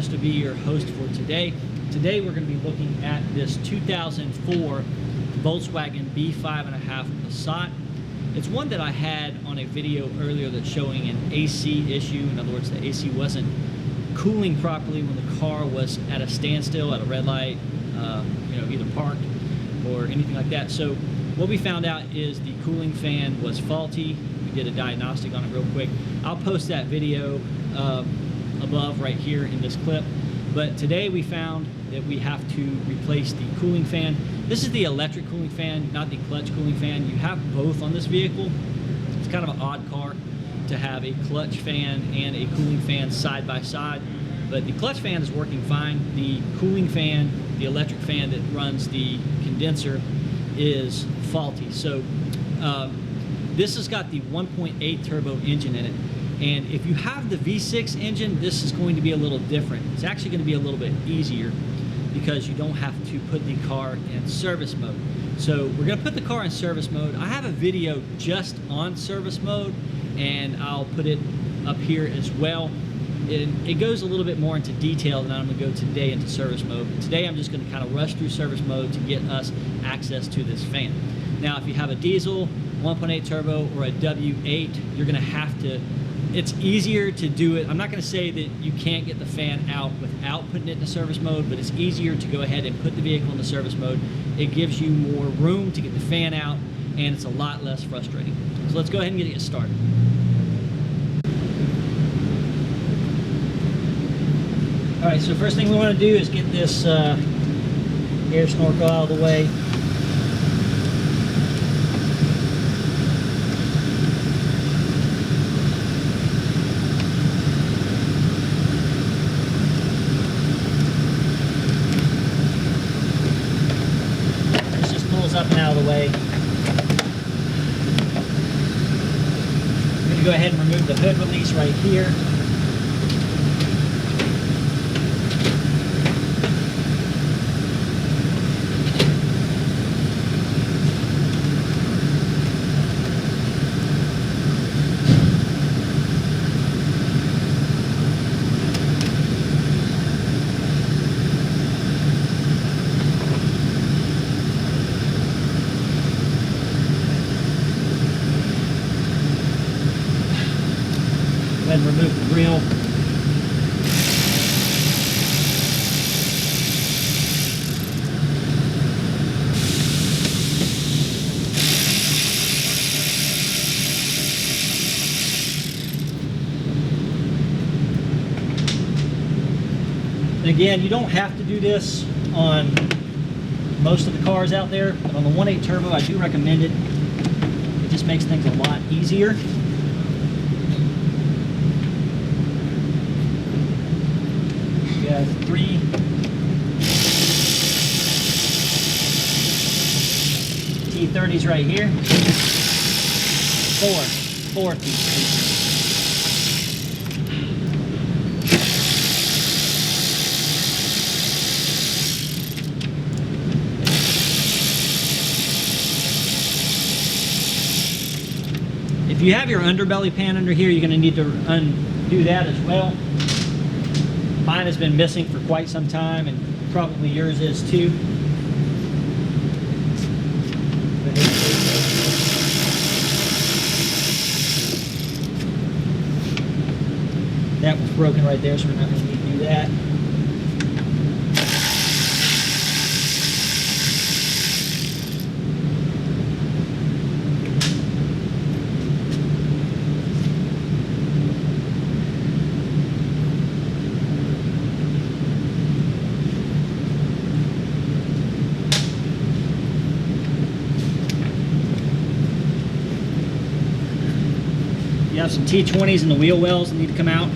Chance to be your host for today. Today we're going to be looking at this 2004 Volkswagen B5.5 Passat. It's one that I had on a video earlier that's showing an AC issue. In other words, the AC wasn't cooling properly when the car was at a standstill, at a red light, either parked or anything like that. So what we found out is the cooling fan was faulty. We did a diagnostic on it real quick. I'll post that video above right here in this clip. But today we found that we have to replace the cooling fan. This is the electric cooling fan, not the clutch cooling fan. You have both on this vehicle. It's kind of an odd car to have a clutch fan and a cooling fan side by side. But the clutch fan is working fine. The cooling fan, the electric fan that runs the condenser, is faulty. So this has got the 1.8 turbo engine in it. And if you have the V6 engine, this is going to be a little different. It's actually going to be a little bit easier because you don't have to put the car in service mode. So we're going to put the car in service mode. I have a video just on service mode, and I'll put it up here as well. It goes a little bit more into detail than I'm going to go today into service mode. But today I'm just going to kind of rush through service mode to get us access to this fan. Now, if you have a diesel, 1.8 turbo, or a W8, you're going to have to, it's easier to do it. I'm not going to say that you can't get the fan out without putting it into service mode, but it's easier to go ahead and put the vehicle into service mode. It gives you more room to get the fan out, and it's a lot less frustrating. So let's go ahead and get it started. All right, so first thing we want to do is get this air snorkel out of the way. This just pulls up and out of the way. I'm going to go ahead and remove the hood release right here. And remove the grill. And again, you don't have to do this on most of the cars out there, but on the 1.8 turbo, I do recommend it. It just makes things a lot easier. We have 3 T30s right here. 4 T30s. If you have your underbelly pan under here, you're going to need to undo that as well. Mine has been missing for quite some time, and probably yours is too. That was broken right there, so we're not going to need to do that. You have some T20s in the wheel wells that need to come out.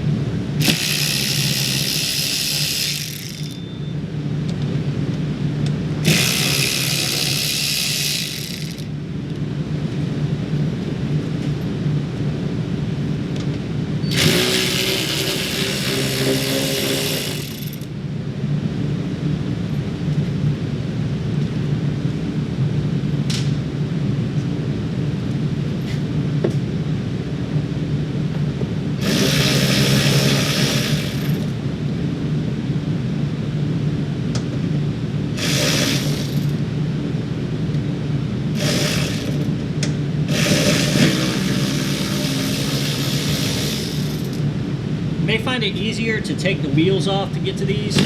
may find it easier to take the wheels off to get to these. If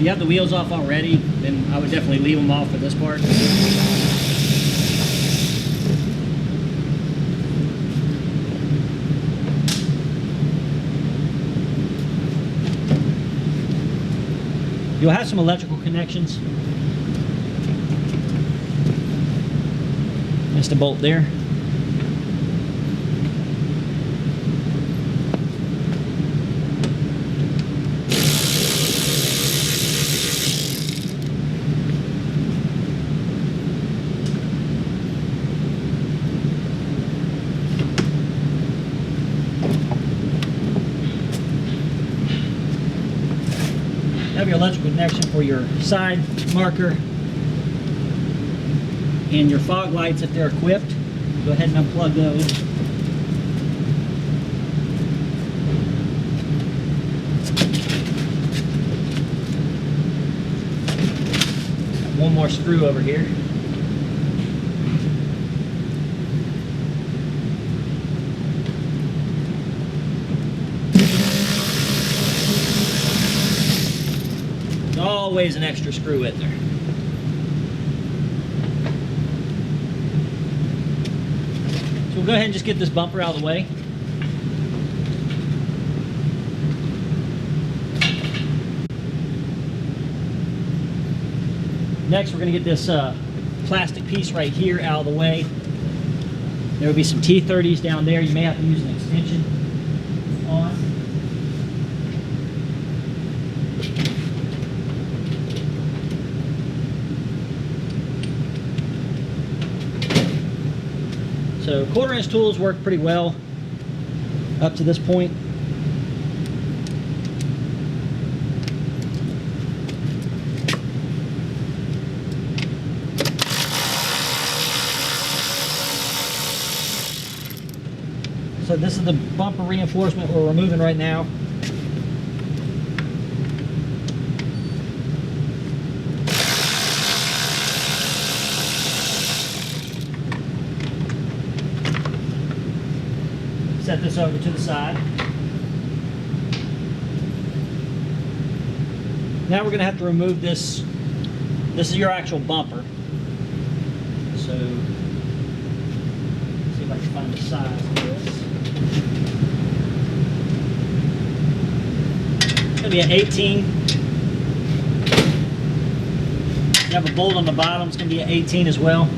you have the wheels off already, then I would definitely leave them off for this part. You'll have some electrical connections. Missed a bolt there. Have your electrical connection for your side marker and your fog lights if they're equipped. Go ahead and unplug those. One more screw over here. Always an extra screw in there. So we'll go ahead and just get this bumper out of the way. Next, we're going to get this plastic piece right here out of the way. There will be some T30s down there. You may have to use an extension on. So 1/4-inch tools work pretty well up to this point. So this is the bumper reinforcement we're removing right now. Set this over to the side. Now we're going to have to remove this. This is your actual bumper. So, let's see if I can find the size of this. It's going to be an 18. You have a bolt on the bottom, it's going to be an 18 as well.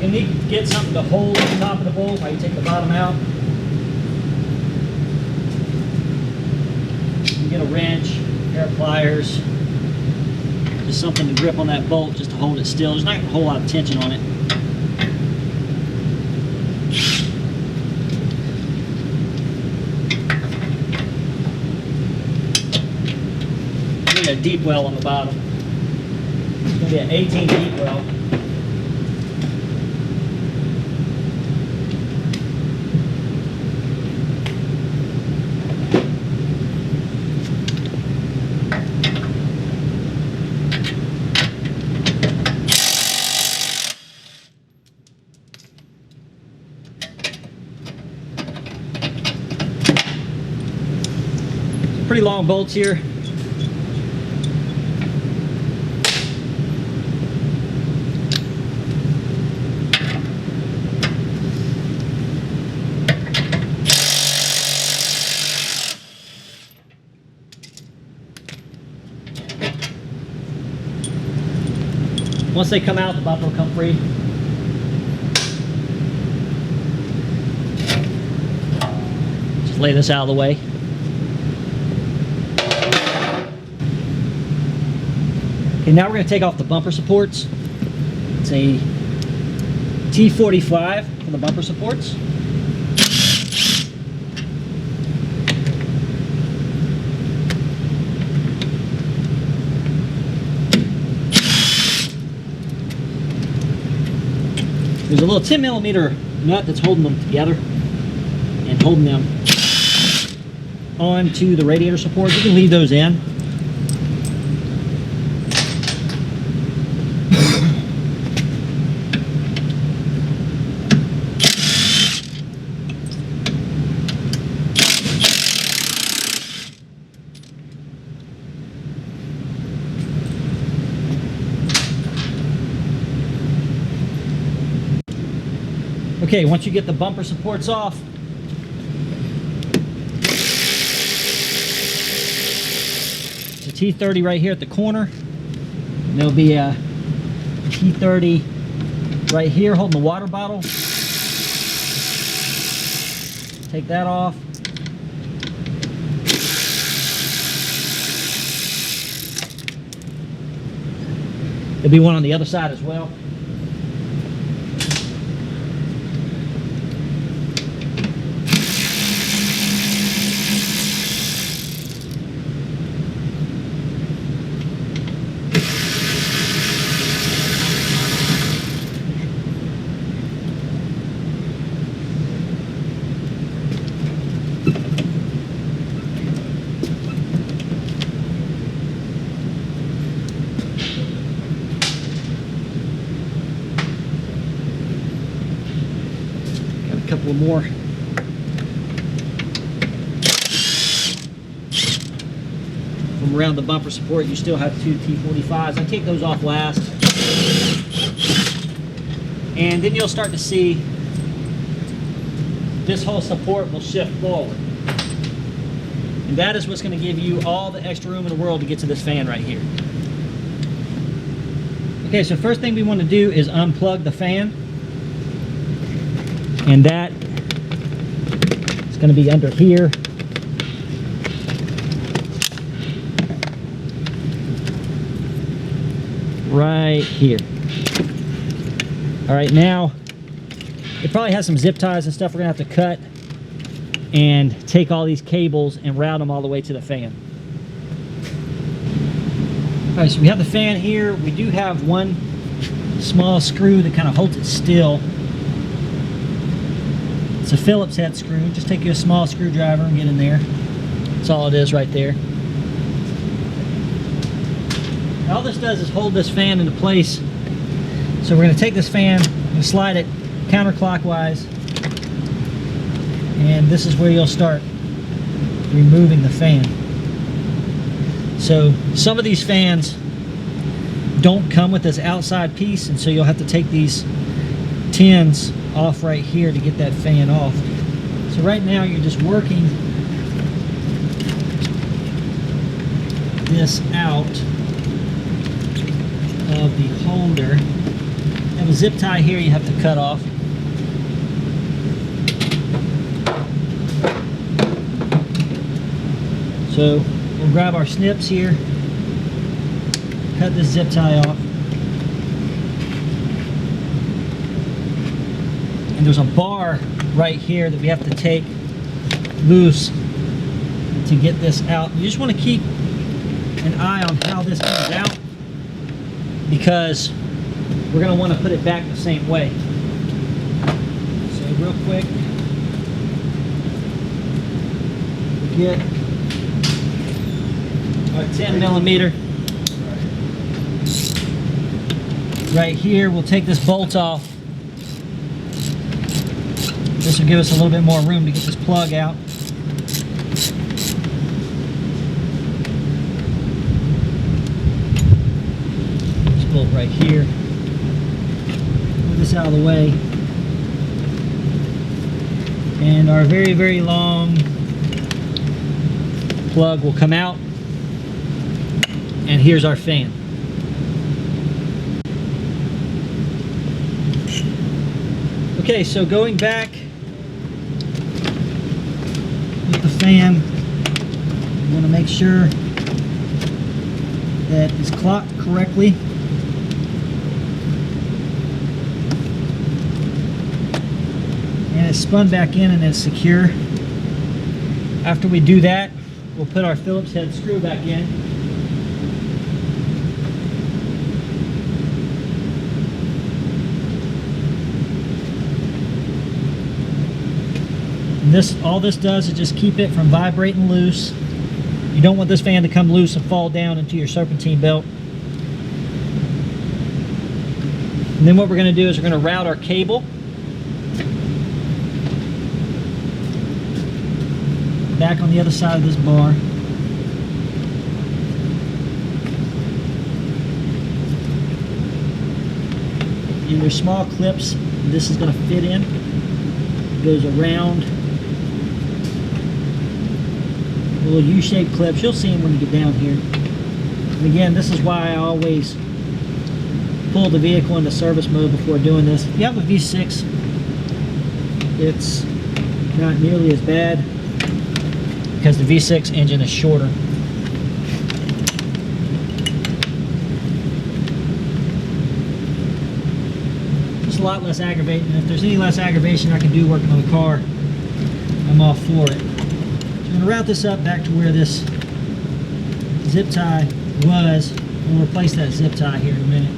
You need to get something to hold the top of the bolt while you take the bottom out. You can get a wrench, a pair of pliers, just something to grip on that bolt just to hold it still. There's not a whole lot of tension on it. A deep well on the bottom. It's going to be an 18 deep well. Some pretty long bolts here. Once they come out, the bumper will come free. Just lay this out of the way. Okay, now we're going to take off the bumper supports. It's a T45 for the bumper supports. There's a little 10mm nut that's holding them together and holding them onto the radiator supports. You can leave those in. Okay, once you get the bumper supports off, it's a T30 right here at the corner. And there'll be a T30 right here holding the water bottle. Take that off. There'll be one on the other side as well. Couple of more. From around the bumper support, you still have two T45s. I take those off last. And then you'll start to see this whole support will shift forward. And that is what's going to give you all the extra room in the world to get to this fan right here. Okay, so first thing we want to do is unplug the fan. And that is going to be under here. Right here. All right, now it probably has some zip ties and stuff we're going to have to cut and take all these cables and route them all the way to the fan. All right, so we have the fan here. We do have one small screw that kind of holds it still. It's a Phillips head screw. Just take you a small screwdriver and get in there. That's all it is right there. And all this does is hold this fan into place. So we're going to take this fan and slide it counterclockwise. And this is where you'll start removing the fan. So some of these fans don't come with this outside piece, and so you'll have to take these tins off right here to get that fan off. So right now you're just working this out of the holder. You have a zip tie here you have to cut off. So we'll grab our snips here, cut this zip tie off. And there's a bar right here that we have to take loose to get this out. You just want to keep an eye on how this comes out, because we're going to want to put it back the same way. So real quick, we get our 10mm right here. We'll take this bolt off. This will give us a little bit more room to get this plug out. This bolt right here. Move this out of the way. And our very, very long plug will come out. And here's our fan. Okay, so going back with the fan, you want to make sure that it's clocked correctly. And it's spun back in and it's secure. After we do that, we'll put our Phillips head screw back in. All this does is just keep it from vibrating loose. You don't want this fan to come loose and fall down into your serpentine belt. And then what we're going to do is we're going to route our cable back on the other side of this bar. And there's small clips this is going to fit in. goes around. Little U-shaped clips. You'll see them when you get down here. And again, this is why I always pull the vehicle into service mode before doing this. If you have a V6, it's not nearly as bad because the V6 engine is shorter. Just a lot less aggravating. And if there's any less aggravation I can do working on the car, I'm all for it. I'm going to route this up back to where this zip tie was. We'll replace that zip tie here in a minute.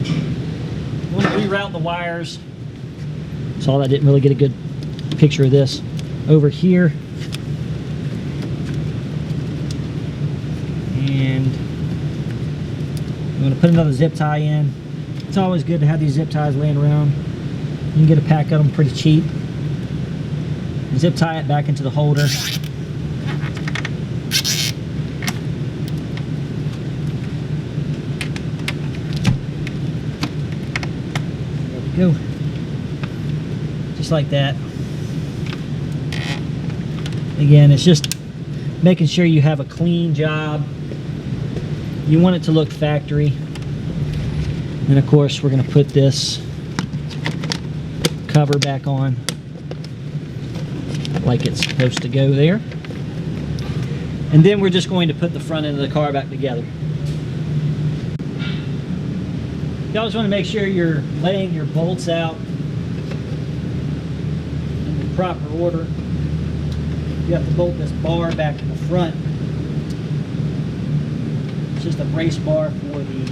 I'm going to reroute the wires. Saw that I didn't really get a good picture of this. Over here. And I'm going to put another zip tie in. It's always good to have these zip ties laying around. You can get a pack of them pretty cheap. Zip tie it back into the holder. Go. Just like that. Again, it's just making sure you have a clean job. You want it to look factory. And of course, we're going to put this cover back on like it's supposed to go there. And then we're just going to put the front end of the car back together. You always want to make sure you're laying your bolts out in the proper order. You have to bolt this bar back to the front. It's just a brace bar for the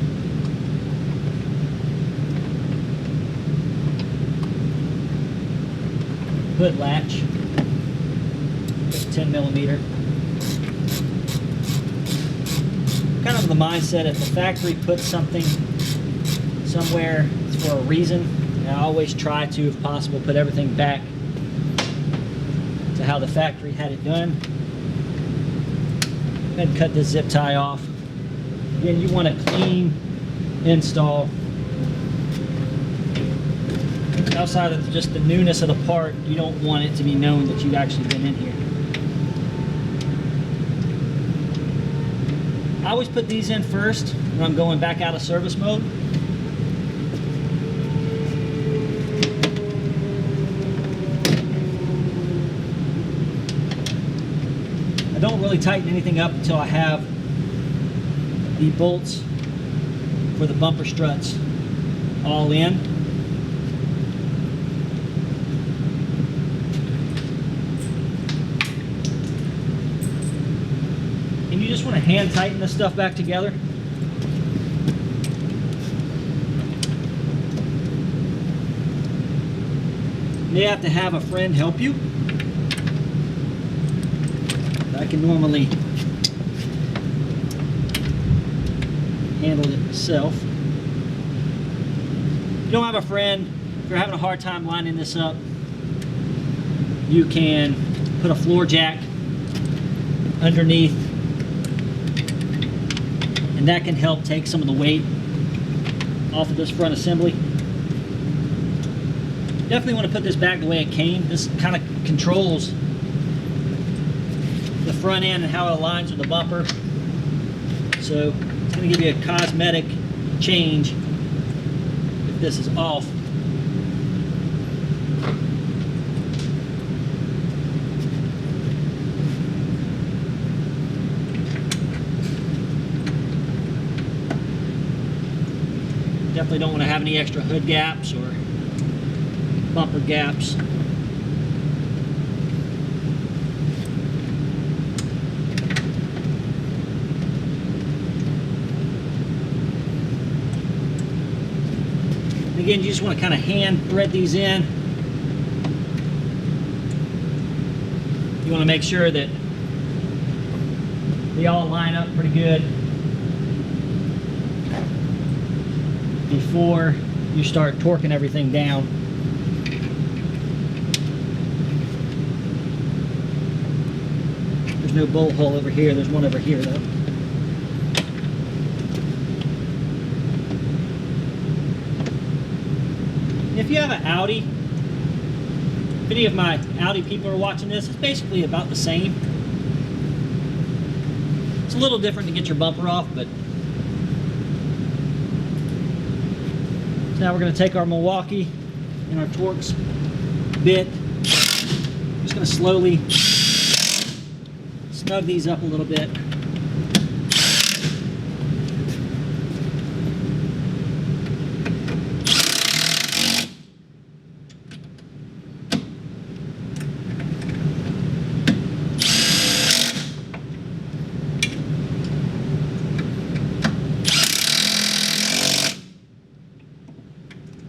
hood latch. It's 10mm. Kind of the mindset, if the factory puts something somewhere, it's for a reason. And I always try to, if possible, put everything back to how the factory had it done. Go ahead and cut this zip tie off. Again, you want a clean install. Outside of just the newness of the part, you don't want it to be known that you've actually been in here. I always put these in first when I'm going back out of service mode. I don't really tighten anything up until I have the bolts for the bumper struts all in. And you just want to hand tighten this stuff back together. You may have to have a friend help you. I can normally handle it myself. If you don't have a friend, if you're having a hard time lining this up, you can put a floor jack underneath, and that can help take some of the weight off of this front assembly. Definitely want to put this back the way it came. This kind of controls the front end and how it aligns with the bumper. So it's going to give you a cosmetic change if this is off. Definitely don't want to have any extra hood gaps or bumper gaps. Again, you just want to kind of hand thread these in. You want to make sure that they all line up pretty good before you start torquing everything down. There's no bolt hole over here. There's one over here though. If you have an Audi, If any of my Audi people are watching this, it's basically about the same. It's a little different to get your bumper off, but so now we're going to take our Milwaukee and our Torx bit. I'm just going to slowly snug these up a little bit.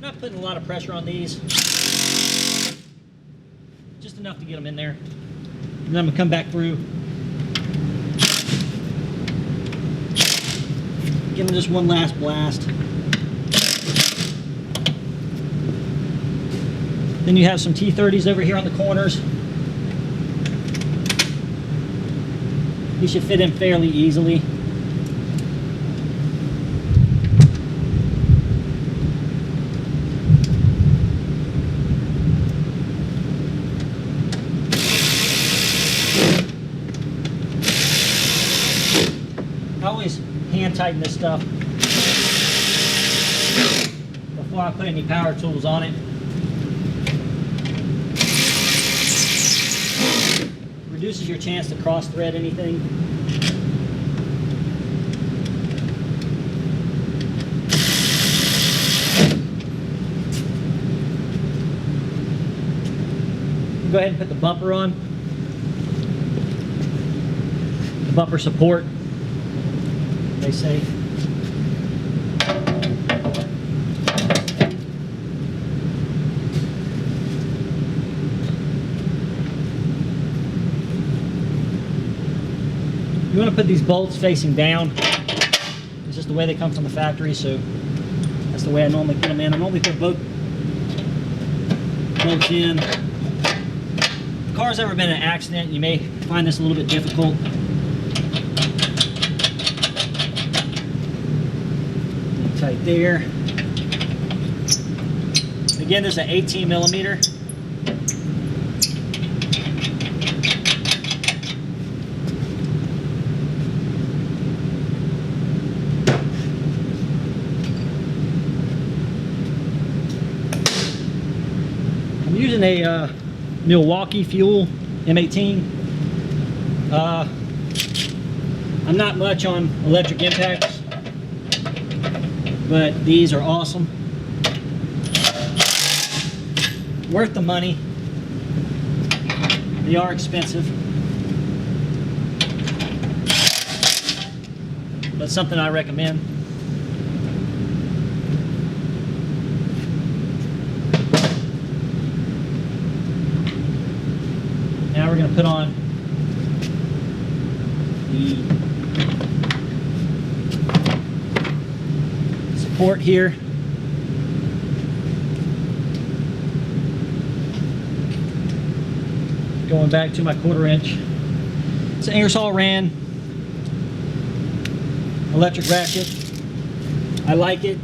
Not putting a lot of pressure on these, just enough to get them in there. And then I'm going to come back through, give them just one last blast. Then you have some T30s over here on the corners. These should fit in fairly easily. I always hand tighten this stuff before I put any power tools on it. Reduces your chance to cross thread anything. Go ahead and put the bumper on. The bumper support, they say. You want to put these bolts facing down. It's just the way they come from the factory, so that's the way I normally put them in. I normally put both bolts in. If the car's ever been in an accident, you may find this a little bit difficult. Tight there. Again, there's an 18 millimeter. I'm using a Milwaukee Fuel M18. I'm not much on electric impacts, but these are awesome. Worth the money. They are expensive, but something I recommend. Now we're going to put on the support here. Going back to my 1/4 inch. It's an Ingersoll Rand electric ratchet. I like it.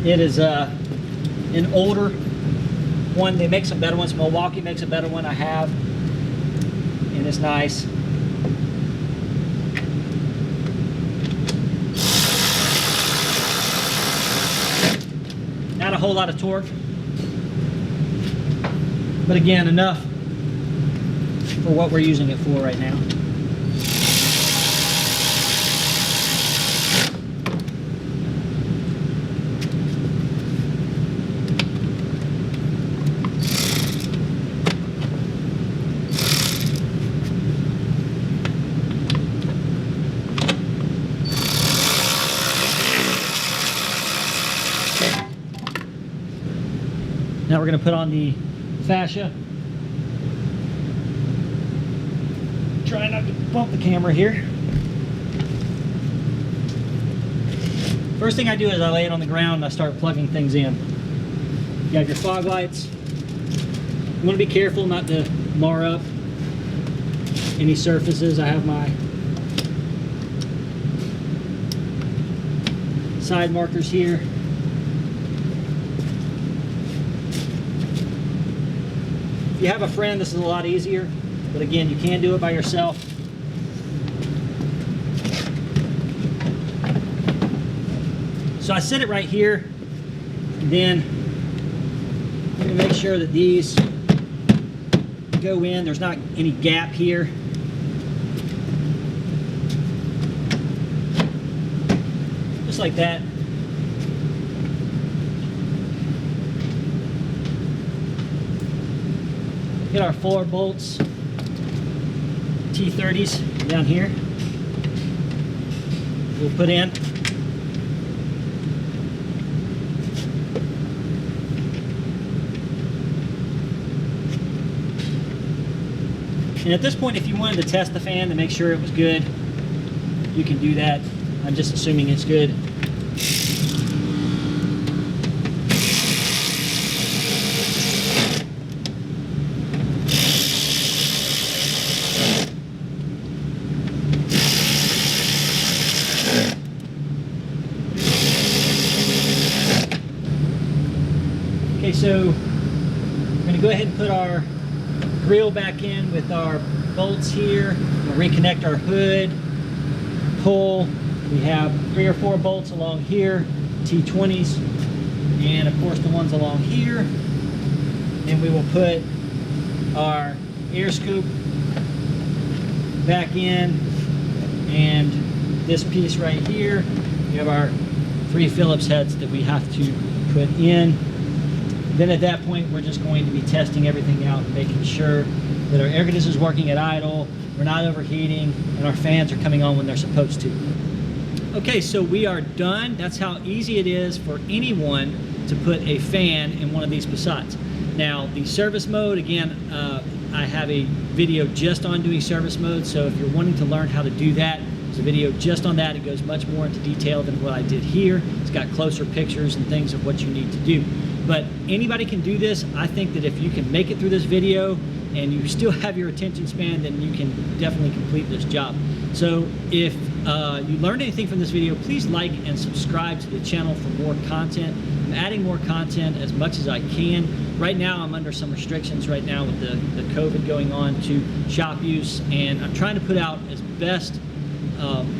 It is an older one. They make some better ones. Milwaukee makes a better one. I have, and it's nice. Not a whole lot of torque, but again, enough for what we're using it for right now. Now we're going to put on the fascia. Try not to bump the camera here. First thing I do is I lay it on the ground and I start plugging things in. You have your fog lights. You want to be careful not to mar up any surfaces. I have my side markers here. you have a friend, this is a lot easier, but again, you can do it by yourself. So I set it right here, and then I'm going to make sure that these go in. There's not any gap here. Just like that. Get our 4 bolts, T30s down here. We'll put in. And at this point, if you wanted to test the fan to make sure it was good, you can do that. I'm just assuming it's good. Okay, so we're going to go ahead and put our grill back in with our bolts here. We'll reconnect our hood, pull. We have 3 or 4 bolts along here, T20s, and of course the ones along here. And we will put our air scoop back in, and this piece right here, we have our 3 Phillips heads that we have to put in. Then at that point, we're just going to be testing everything out, making sure that our air conditioner is working at idle, we're not overheating, and our fans are coming on when they're supposed to. Okay, so we are done. That's how easy it is for anyone to put a fan in one of these Passats. Now, the service mode, again, I have a video just on doing service mode, so if you're wanting to learn how to do that, there's a video just on that. It goes much more into detail than what I did here. It's got closer pictures and things of what you need to do. But anybody can do this. I think that if you can make it through this video and you still have your attention span, then you can definitely complete this job. So if you learned anything from this video, please like and subscribe to the channel for more content. I'm adding more content as much as I can. Right now I'm under some restrictions right now with the COVID going on to shop use, and I'm trying to put out as best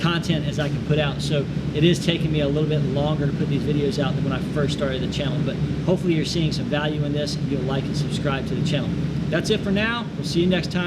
content as I can put out. So it is taking me a little bit longer to put these videos out than when I first started the channel, but hopefully you're seeing some value in this and you'll like and subscribe to the channel. That's it for now. We'll see you next time.